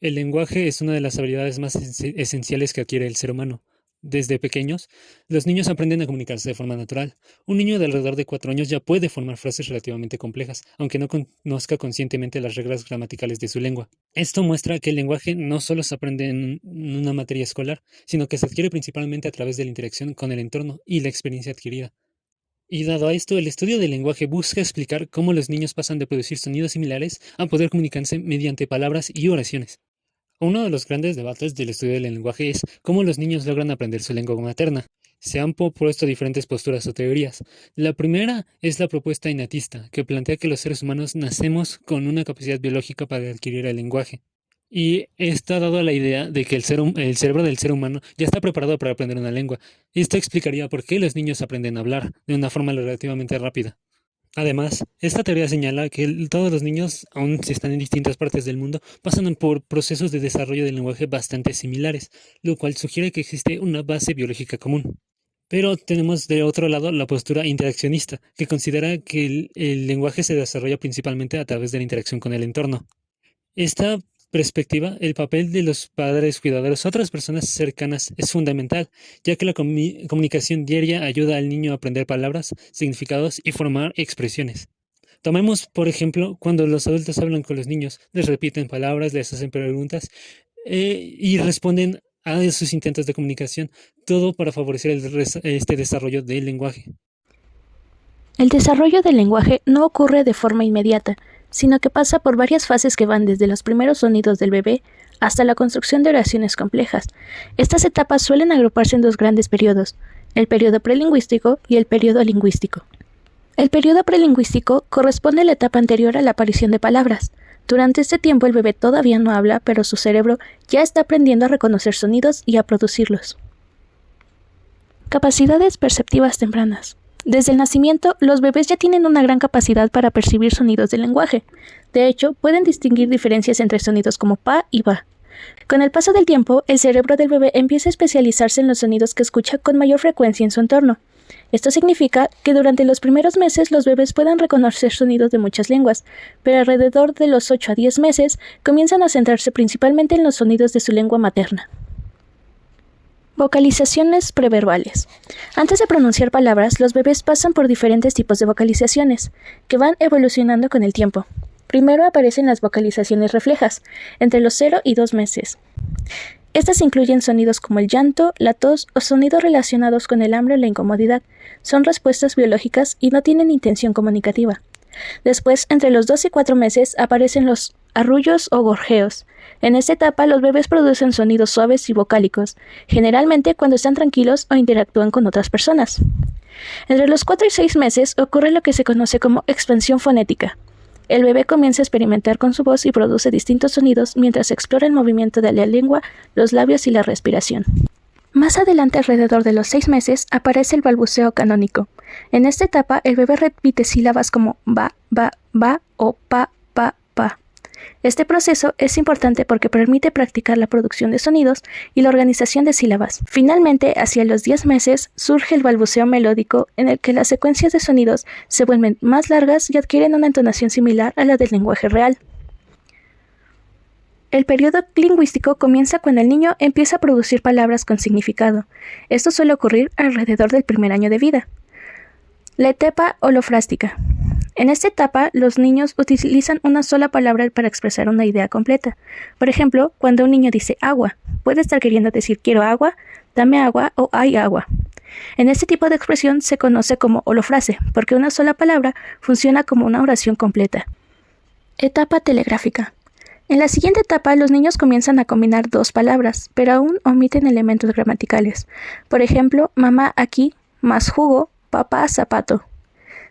El lenguaje es una de las habilidades más esenciales que adquiere el ser humano. Desde pequeños, los niños aprenden a comunicarse de forma natural. Un niño de alrededor de 4 años ya puede formar frases relativamente complejas, aunque no conozca conscientemente las reglas gramaticales de su lengua. Esto muestra que el lenguaje no solo se aprende en una materia escolar, sino que se adquiere principalmente a través de la interacción con el entorno y la experiencia adquirida. Y dado a esto, el estudio del lenguaje busca explicar cómo los niños pasan de producir sonidos similares a poder comunicarse mediante palabras y oraciones. Uno de los grandes debates del estudio del lenguaje es cómo los niños logran aprender su lengua materna. Se han propuesto diferentes posturas o teorías. La primera es la propuesta innatista, que plantea que los seres humanos nacemos con una capacidad biológica para adquirir el lenguaje. Y está dado a la idea de que el cerebro del ser humano ya está preparado para aprender una lengua. Esto explicaría por qué los niños aprenden a hablar de una forma relativamente rápida. Además, esta teoría señala que todos los niños, aun si están en distintas partes del mundo, pasan por procesos de desarrollo del lenguaje bastante similares, lo cual sugiere que existe una base biológica común. Pero tenemos de otro lado la postura interaccionista, que considera que el lenguaje se desarrolla principalmente a través de la interacción con el entorno. Esta perspectiva, el papel de los padres cuidadores o otras personas cercanas es fundamental, ya que la comunicación diaria ayuda al niño a aprender palabras, significados y formar expresiones. Tomemos, por ejemplo, cuando los adultos hablan con los niños, les repiten palabras, les hacen preguntas y responden a sus intentos de comunicación, todo para favorecer este desarrollo del lenguaje. El desarrollo del lenguaje no ocurre de forma inmediata, sino que pasa por varias fases que van desde los primeros sonidos del bebé hasta la construcción de oraciones complejas. Estas etapas suelen agruparse en dos grandes periodos, el periodo prelingüístico y el periodo lingüístico. El periodo prelingüístico corresponde a la etapa anterior a la aparición de palabras. Durante este tiempo el bebé todavía no habla, pero su cerebro ya está aprendiendo a reconocer sonidos y a producirlos. Capacidades perceptivas tempranas. Desde el nacimiento, los bebés ya tienen una gran capacidad para percibir sonidos del lenguaje. De hecho, pueden distinguir diferencias entre sonidos como pa y ba. Con el paso del tiempo, el cerebro del bebé empieza a especializarse en los sonidos que escucha con mayor frecuencia en su entorno. Esto significa que durante los primeros meses los bebés pueden reconocer sonidos de muchas lenguas, pero alrededor de los 8 a 10 meses comienzan a centrarse principalmente en los sonidos de su lengua materna. Vocalizaciones preverbales. Antes de pronunciar palabras, los bebés pasan por diferentes tipos de vocalizaciones, que van evolucionando con el tiempo. Primero aparecen las vocalizaciones reflejas, entre los 0 y 2 meses. Estas incluyen sonidos como el llanto, la tos o sonidos relacionados con el hambre o la incomodidad. Son respuestas biológicas y no tienen intención comunicativa. Después, entre los 2 y 4 meses, aparecen los arrullos o gorjeos. En esta etapa, los bebés producen sonidos suaves y vocálicos, generalmente cuando están tranquilos o interactúan con otras personas. Entre los 4 y 6 meses ocurre lo que se conoce como expansión fonética. El bebé comienza a experimentar con su voz y produce distintos sonidos mientras explora el movimiento de la lengua, los labios y la respiración. Más adelante, alrededor de los 6 meses, aparece el balbuceo canónico. En esta etapa, el bebé repite sílabas como ba o pa. Este proceso es importante porque permite practicar la producción de sonidos y la organización de sílabas. Finalmente, hacia los 10 meses, surge el balbuceo melódico, en el que las secuencias de sonidos se vuelven más largas y adquieren una entonación similar a la del lenguaje real. El periodo lingüístico comienza cuando el niño empieza a producir palabras con significado. Esto suele ocurrir alrededor del primer año de vida. La etapa holofrástica. En esta etapa, los niños utilizan una sola palabra para expresar una idea completa. Por ejemplo, cuando un niño dice agua, puede estar queriendo decir quiero agua, dame agua o hay agua. En este tipo de expresión se conoce como holofrase, porque una sola palabra funciona como una oración completa. Etapa telegráfica. En la siguiente etapa, los niños comienzan a combinar dos palabras, pero aún omiten elementos gramaticales. Por ejemplo, mamá aquí, más jugo, papá zapato.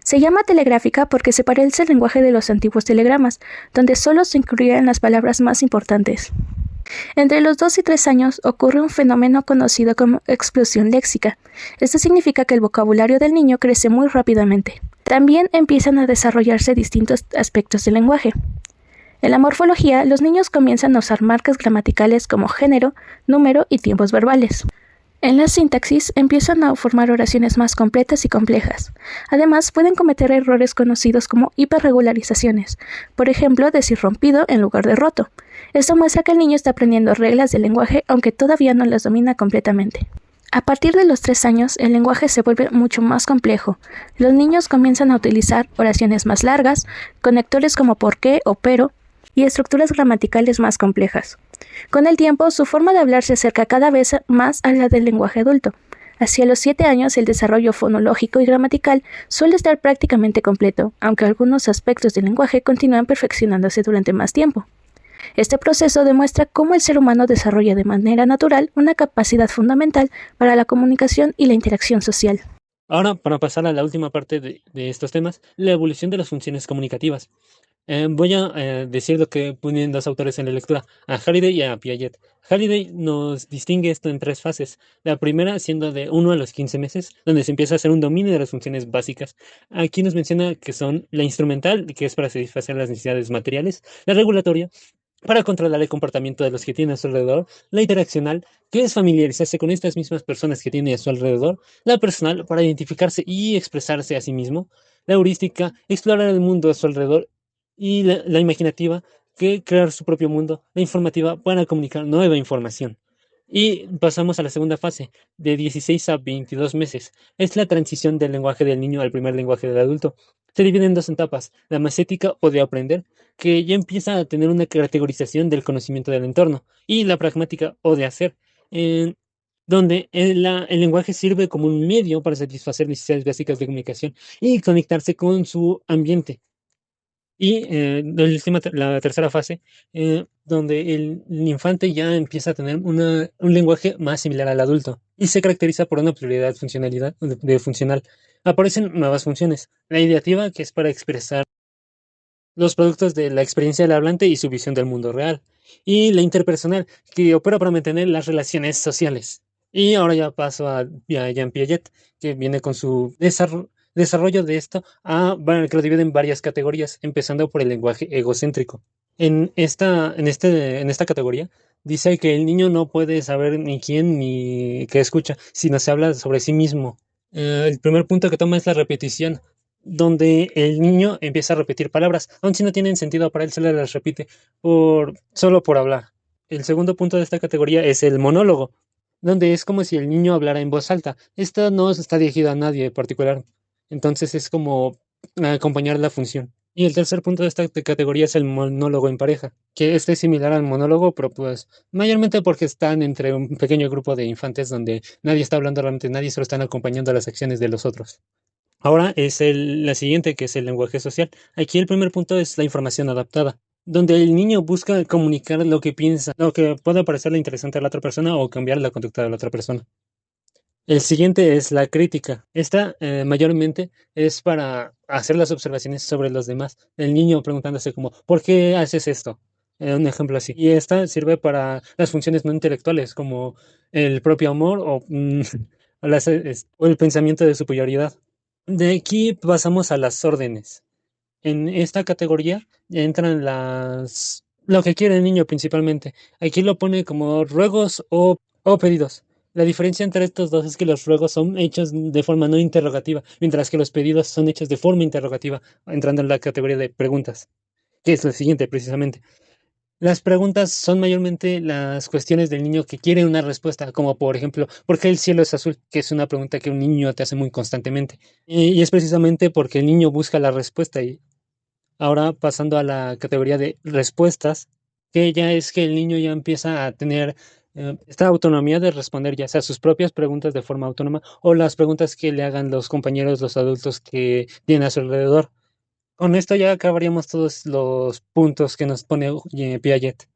Se llama telegráfica porque se parece al lenguaje de los antiguos telegramas, donde solo se incluían las palabras más importantes. Entre los 2 y 3 años ocurre un fenómeno conocido como explosión léxica. Esto significa que el vocabulario del niño crece muy rápidamente. También empiezan a desarrollarse distintos aspectos del lenguaje. En la morfología, los niños comienzan a usar marcas gramaticales como género, número y tiempos verbales. En la sintaxis empiezan a formar oraciones más completas y complejas. Además, pueden cometer errores conocidos como hiperregularizaciones, por ejemplo, decir rompido en lugar de roto. Esto muestra que el niño está aprendiendo reglas del lenguaje aunque todavía no las domina completamente. A partir de los 3 años, el lenguaje se vuelve mucho más complejo. Los niños comienzan a utilizar oraciones más largas, conectores como por qué o pero, y estructuras gramaticales más complejas. Con el tiempo, su forma de hablar se acerca cada vez más a la del lenguaje adulto. Hacia los 7 años, el desarrollo fonológico y gramatical suele estar prácticamente completo, aunque algunos aspectos del lenguaje continúan perfeccionándose durante más tiempo. Este proceso demuestra cómo el ser humano desarrolla de manera natural una capacidad fundamental para la comunicación y la interacción social. Ahora, para pasar a la última parte de estos temas, la evolución de las funciones comunicativas. Voy a decir lo que ponen dos autores en la lectura, a Halliday y a Piaget. Halliday nos distingue esto en 3 fases. La primera siendo de 1 a los 15 meses, donde se empieza a hacer un dominio de las funciones básicas. Aquí nos menciona que son la instrumental, que es para satisfacer las necesidades materiales, la regulatoria, para controlar el comportamiento de los que tiene a su alrededor, la interaccional, que es familiarizarse con estas mismas personas que tiene a su alrededor, la personal, para identificarse y expresarse a sí mismo, la heurística, explorar el mundo a su alrededor, y la imaginativa, que crear su propio mundo, la informativa, para comunicar nueva información. Y pasamos a la segunda fase, de 16 a 22 meses. Es la transición del lenguaje del niño al primer lenguaje del adulto. Se divide en 2 etapas, la macética o de aprender, que ya empieza a tener una categorización del conocimiento del entorno, y la pragmática o de hacer, en donde el lenguaje sirve como un medio para satisfacer necesidades básicas de comunicación y conectarse con su ambiente. Y la tercera fase, donde el infante ya empieza a tener un lenguaje más similar al adulto y se caracteriza por una pluralidad funcionalidad, de funcional. Aparecen nuevas funciones. La ideativa, que es para expresar los productos de la experiencia del hablante y su visión del mundo real. Y la interpersonal, que opera para mantener las relaciones sociales. Y ahora ya paso a Jean Piaget, que viene con su desarrollo de esto, bueno, que lo divide en varias categorías, empezando por el lenguaje egocéntrico. En esta categoría, dice que el niño no puede saber ni quién ni qué escucha, sino se habla sobre sí mismo. El primer punto que toma es la repetición, donde el niño empieza a repetir palabras, aun si no tienen sentido para él, se las repite solo por hablar. El segundo punto de esta categoría es el monólogo, donde es como si el niño hablara en voz alta. Esto no está dirigido a nadie en particular, entonces es como acompañar la función. Y el tercer punto de esta categoría es el monólogo en pareja, que este es similar al monólogo, pero pues mayormente porque están entre un pequeño grupo de infantes donde nadie está hablando realmente, nadie solo están acompañando las acciones de los otros. Ahora es la siguiente, que es el lenguaje social. Aquí el primer punto es la información adaptada, donde el niño busca comunicar lo que piensa, lo que pueda parecerle interesante a la otra persona o cambiar la conducta de la otra persona. El siguiente es la crítica. Esta mayormente es para hacer las observaciones sobre los demás. El niño preguntándose como, ¿por qué haces esto? Un ejemplo así. Y esta sirve para las funciones no intelectuales, como el propio amor o el pensamiento de superioridad. De aquí pasamos a las órdenes. En esta categoría entran lo que quiere el niño principalmente. Aquí lo pone como ruegos o pedidos. La diferencia entre estos dos es que los ruegos son hechos de forma no interrogativa, mientras que los pedidos son hechos de forma interrogativa, entrando en la categoría de preguntas, que es la siguiente precisamente. Las preguntas son mayormente las cuestiones del niño que quiere una respuesta, como por ejemplo, ¿por qué el cielo es azul? Que es una pregunta que un niño te hace muy constantemente. Y es precisamente porque el niño busca la respuesta. Y ahora pasando a la categoría de respuestas, que ya es que el niño ya empieza a tener esta autonomía de responder ya sea sus propias preguntas de forma autónoma o las preguntas que le hagan los compañeros, los adultos que tienen a su alrededor. Con esto ya acabaríamos todos los puntos que nos pone Piaget.